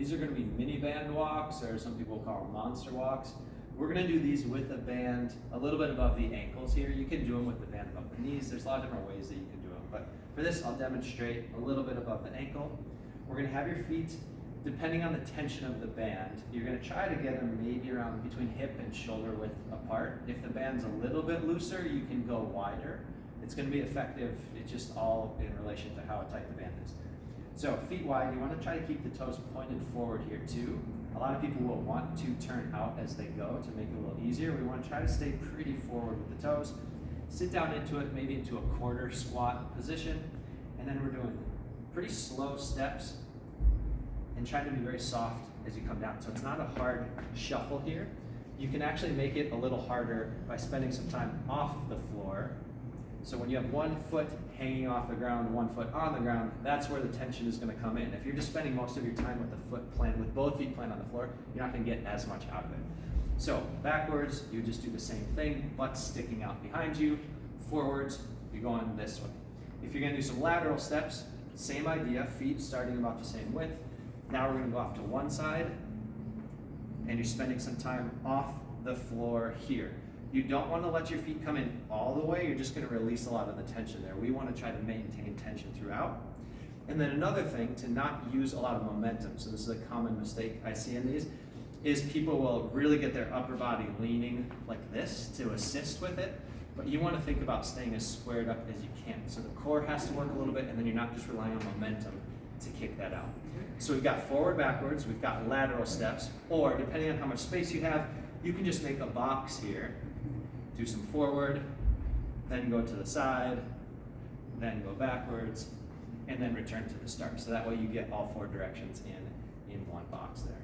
These are going to be mini band walks, or some people call them monster walks. We're going to do these with a band a little bit above the ankles here. You can do them with the band above the knees. There's a lot of different ways that you can do them, but for this I'll demonstrate a little bit above the ankle. We're going to have your feet, depending on the tension of the band, you're going to try to get them maybe around between hip and shoulder width apart. If the band's a little bit looser, you can go wider. It's going to be effective. It's just all in relation to how tight the band is. So feet wide, you want to try to keep the toes pointed forward here too. A lot of people will want to turn out as they go to make it a little easier. We want to try to stay pretty forward with the toes. Sit down into it, maybe into a quarter squat position, and then we're doing pretty slow steps and trying to be very soft as you come down. So it's not a hard shuffle here. You can actually make it a little harder by spending some time off the floor. So when you have one foot hanging off the ground, one foot on the ground, that's where the tension is going to come in. If you're just spending most of your time with the foot planted, with both feet planted on the floor, you're not going to get as much out of it. So backwards, you just do the same thing, butt sticking out behind you. Forwards, you're going this way. If you're going to do some lateral steps, same idea, feet starting about the same width. Now we're going to go off to one side, and you're spending some time off the floor here. You don't want to let your feet come in all the way. You're just going to release a lot of the tension there. We want to try to maintain tension throughout. And then another thing, to not use a lot of momentum. So this is a common mistake I see in these, is people will really get their upper body leaning like this to assist with it. But you want to think about staying as squared up as you can. So the core has to work a little bit, and then you're not just relying on momentum to kick that out. So we've got forward, backwards, we've got lateral steps, or depending on how much space you have, you can just make a box here. Do some forward, then go to the side, then go backwards, and then return to the start. So that way you get all four directions in one box there.